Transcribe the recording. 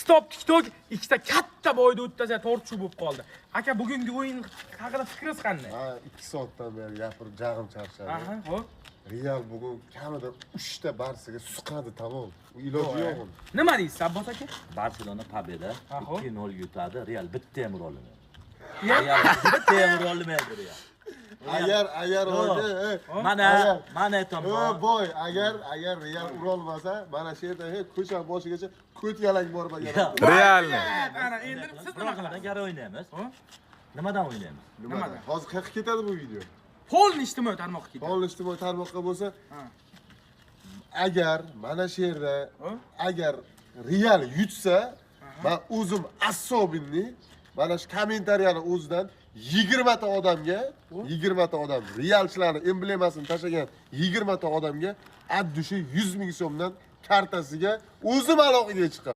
Stop TikTok ikkita katta boyda o'tkazsa tortchu bo'lib qoldi. Aka, bugungi o'yin haqida fikringiz qanday? Ha, 2 soatdan beri gapirib jag'im charchadi. Aha, xo'p. Real bugun kamida 3 ta Barsaga suqadi, tamom. U iloji yo'q uni. Nima deysiz, Abbos aka? Barselona pobeda Aha. 2-0 yutadi. Real bitta ham ura olmaydi. Ya. Real bitta ham ura olmaydi Real. Agar o'yda, Mana aytaman. boy, agar Real ura olmasa, mana shu yerda ko'cha boshigacha ko't yalang borib keladi. Realni. Ana, endi siz nima Nimadan qilasiz? gara o'ynaymiz? Nimadan o'ynaymiz? Nimadan? Hozir qayerga ketadi bu video? Polni ijtimoiy tarmoqqa ketdi. Polni ijtimoiy tarmoqqa bo'lsa, Ha. agar mana shu yerda Ha? agar Real yutsa, men o'zim assobimni mana shu kommentariyani o'zidan 20 ta odamga, 20 ta odam Realchilarni emblemasini tashlagan 20 ta odamga addushi 100 ming so'mdan kartasiga o'zim aloqaga chiqaman.